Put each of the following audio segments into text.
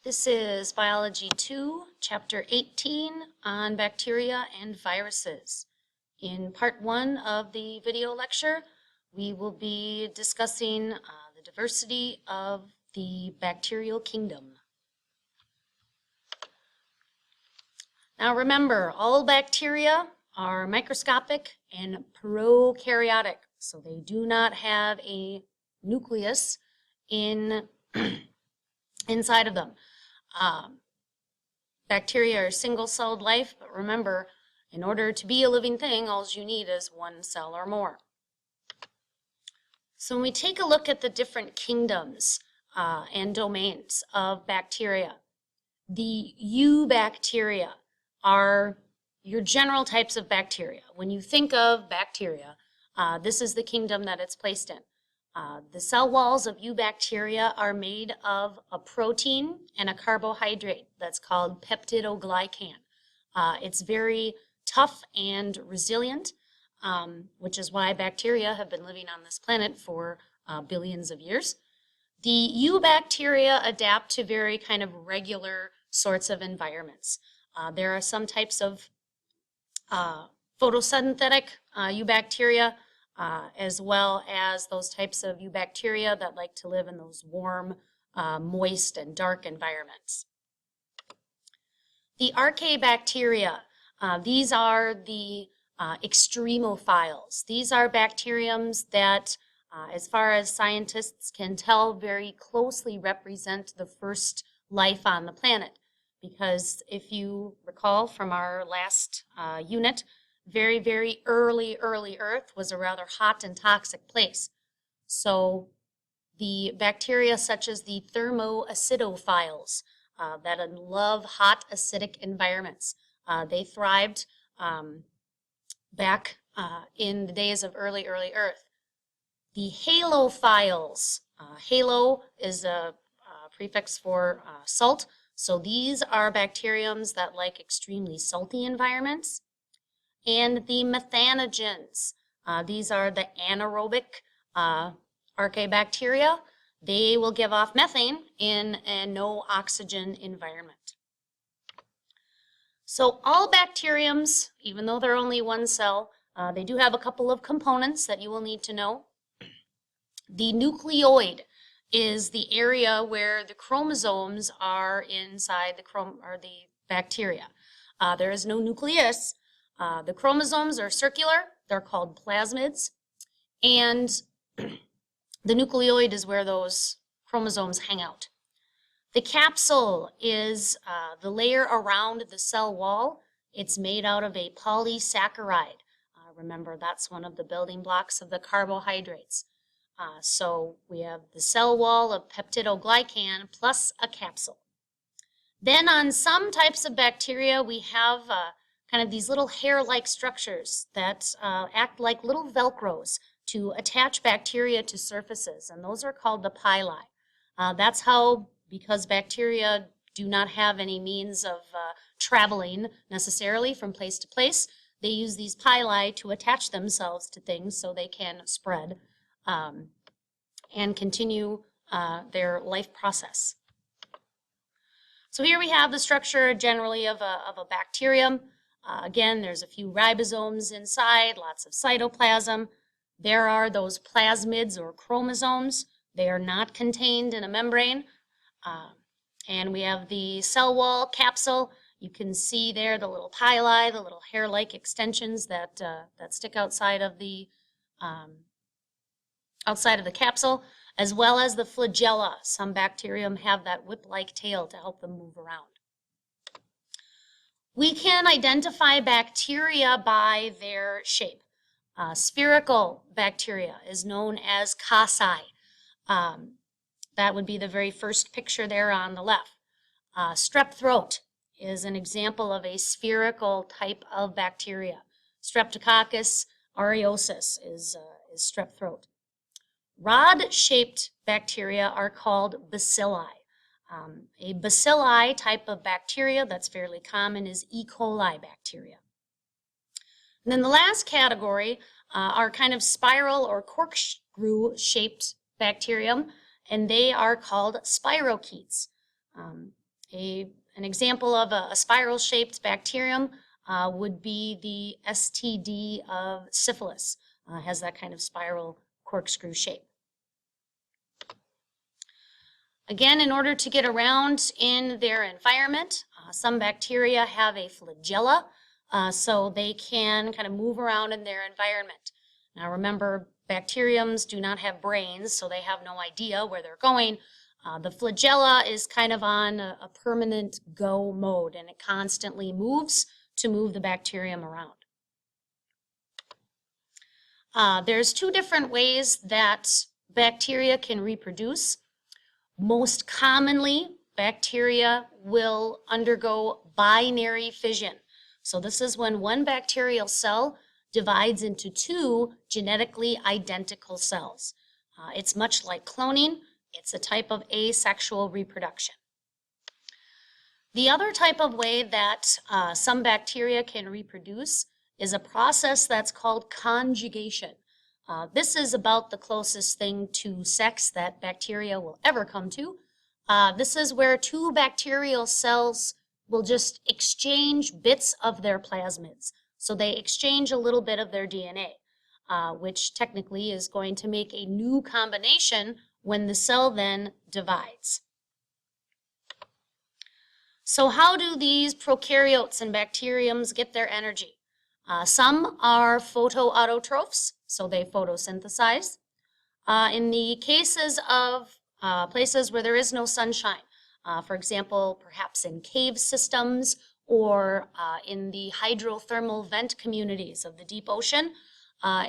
This is Biology 2, Chapter 18 on bacteria and viruses. In part 1 of the video lecture, we will be discussing the diversity of the bacterial kingdom. Now remember, all bacteria are microscopic and prokaryotic, so they do not have a nucleus inside of them. Bacteria are single-celled life, but remember, in order to be a living thing, all you need is one cell or more. So when we take a look at the different kingdoms and domains of bacteria, the eubacteria are your general types of bacteria. When you think of bacteria, this is the kingdom that it's placed in. The cell walls of eubacteria are made of a protein and a carbohydrate that's called peptidoglycan. It's very tough and resilient, which is why bacteria have been living on this planet for billions of years. The eubacteria adapt to very kind of regular sorts of environments. There are some types of photosynthetic eubacteria, as well as those types of eubacteria that like to live in those warm, moist, and dark environments. The archaebacteria, these are the extremophiles. These are bacteriums that, as far as scientists can tell, very closely represent the first life on the planet. Because if you recall from our last unit, very, very early Earth was a rather hot and toxic place. So the bacteria such as the thermoacidophiles that love hot acidic environments, they thrived back in the days of early Earth. The halophiles, halo is a prefix for salt, so these are bacteriums that like extremely salty environments. And the methanogens, these are the anaerobic archaebacteria. They will give off methane in a no oxygen environment. So all bacteriums, even though they're only one cell, they do have a couple of components that you will need to know. The nucleoid is the area where the chromosomes are inside the bacteria. There is no nucleus. The chromosomes are circular, they're called plasmids, and the nucleoid is where those chromosomes hang out. The capsule is the layer around the cell wall. It's made out of a polysaccharide. Remember, that's one of the building blocks of the carbohydrates. So we have the cell wall of peptidoglycan plus a capsule. Then on some types of bacteria, we have kind of these little hair-like structures that act like little velcros to attach bacteria to surfaces, and those are called the pili. That's how, because bacteria do not have any means of traveling necessarily from place to place, they use these pili to attach themselves to things so they can spread and continue their life process. So here we have the structure generally of a bacterium. Again, there's a few ribosomes inside, lots of cytoplasm. There are those plasmids or chromosomes. They are not contained in a membrane. And we have the cell wall capsule. You can see there the little pili, the little hair-like extensions that stick outside of the capsule, as well as the flagella. Some bacterium have that whip-like tail to help them move around. We can identify bacteria by their shape. Spherical bacteria is known as cocci. That would be the very first picture there on the left. Strep throat is an example of a spherical type of bacteria. Streptococcus aureosus is strep throat. Rod-shaped bacteria are called bacilli. A bacilli type of bacteria that's fairly common is E. coli bacteria. And then the last category are kind of spiral or corkscrew-shaped bacterium, and they are called spirochetes. An example of a spiral-shaped bacterium would be the STD of syphilis. Has that kind of spiral corkscrew shape. Again, in order to get around in their environment, some bacteria have a flagella, so they can kind of move around in their environment. Now remember, bacteriums do not have brains, so they have no idea where they're going. The flagella is kind of on a permanent go mode, and it constantly moves to move the bacterium around. There's two different ways that bacteria can reproduce. Most commonly, bacteria will undergo binary fission. So this is when one bacterial cell divides into two genetically identical cells. It's much like cloning. It's a type of asexual reproduction. The other type of way that some bacteria can reproduce is a process that's called conjugation. This is about the closest thing to sex that bacteria will ever come to. This is where two bacterial cells will just exchange bits of their plasmids. So they exchange a little bit of their DNA, which technically is going to make a new combination when the cell then divides. So how do these prokaryotes and bacteriums get their energy? Some are photoautotrophs, so they photosynthesize. In the cases of places where there is no sunshine, for example, perhaps in cave systems or in the hydrothermal vent communities of the deep ocean,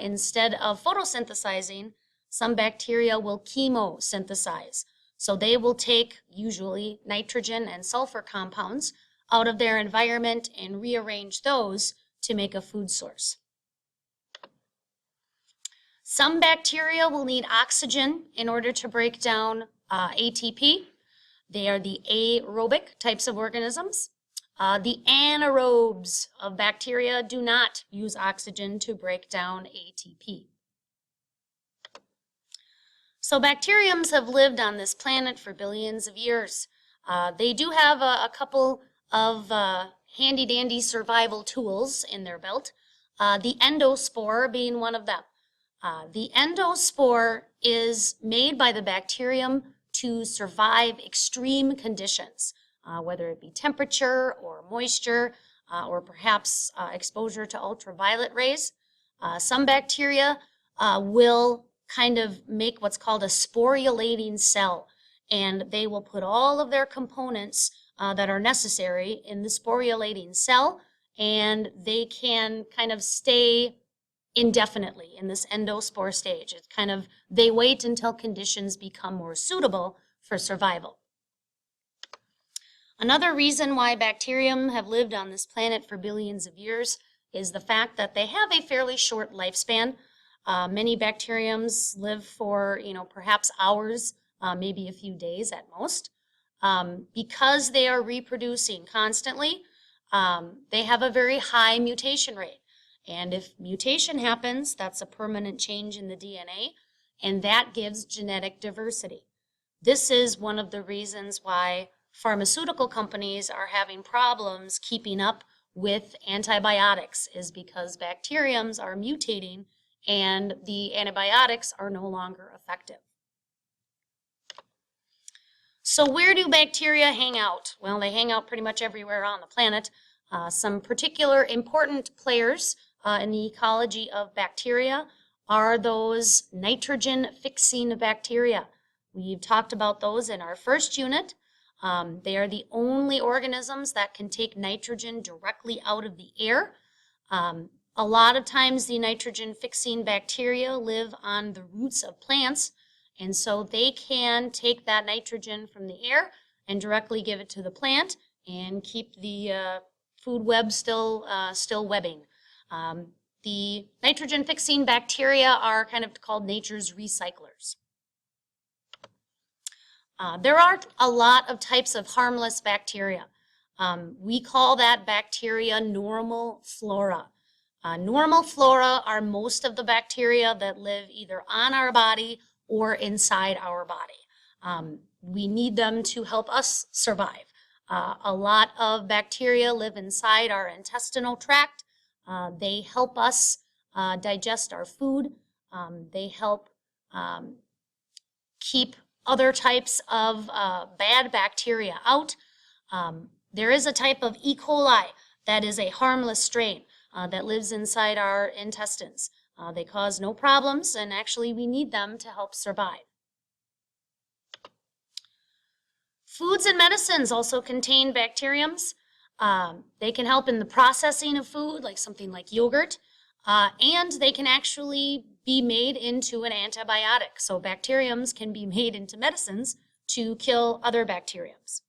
instead of photosynthesizing, some bacteria will chemosynthesize. So they will take usually nitrogen and sulfur compounds out of their environment and rearrange those to make a food source. Some bacteria will need oxygen in order to break down ATP. They are the aerobic types of organisms. The anaerobes of bacteria do not use oxygen to break down ATP. So bacteriums have lived on this planet for billions of years. They do have a couple of handy-dandy survival tools in their belt, the endospore being one of them. The endospore is made by the bacterium to survive extreme conditions, whether it be temperature or moisture or perhaps exposure to ultraviolet rays. Some bacteria will kind of make what's called a sporulating cell, and they will put all of their components that are necessary in the sporulating cell, and they can kind of stay indefinitely in this endospore stage. It's kind of, they wait until conditions become more suitable for survival. Another reason why bacterium have lived on this planet for billions of years is the fact that they have a fairly short lifespan. Many bacteriums live for, perhaps hours, maybe a few days at most. Because they are reproducing constantly, they have a very high mutation rate. And if mutation happens, that's a permanent change in the DNA, and that gives genetic diversity. This is one of the reasons why pharmaceutical companies are having problems keeping up with antibiotics, is because bacteriums are mutating and the antibiotics are no longer effective. So where do bacteria hang out? Well, they hang out pretty much everywhere on the planet. Some particular important players in the ecology of bacteria are those nitrogen-fixing bacteria. We've talked about those in our first unit. They are the only organisms that can take nitrogen directly out of the air. A lot of times the nitrogen-fixing bacteria live on the roots of plants, and so they can take that nitrogen from the air and directly give it to the plant and keep the food web still webbing. The nitrogen-fixing bacteria are kind of called nature's recyclers. There are a lot of types of harmless bacteria. We call that bacteria normal flora. Normal flora are most of the bacteria that live either on our body or inside our body. We need them to help us survive. A lot of bacteria live inside our intestinal tract. They help us digest our food. They help keep other types of bad bacteria out. There is a type of E. coli that is a harmless strain that lives inside our intestines. They cause no problems, and actually we need them to help survive. Foods and medicines also contain bacteriums. They can help in the processing of food, like something like yogurt, and they can actually be made into an antibiotic. So bacteriums can be made into medicines to kill other bacteriums.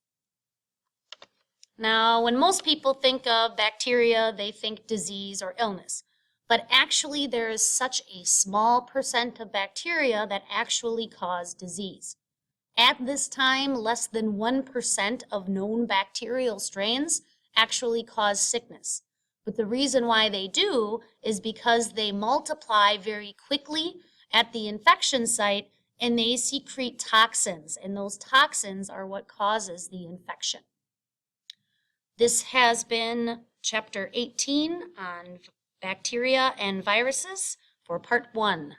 Now, when most people think of bacteria, they think disease or illness. But actually, there is such a small percent of bacteria that actually cause disease. At this time, less than 1% of known bacterial strains actually cause sickness. But the reason why they do is because they multiply very quickly at the infection site and they secrete toxins, and those toxins are what causes the infection. This has been Chapter 18 on bacteria and viruses for Part 1.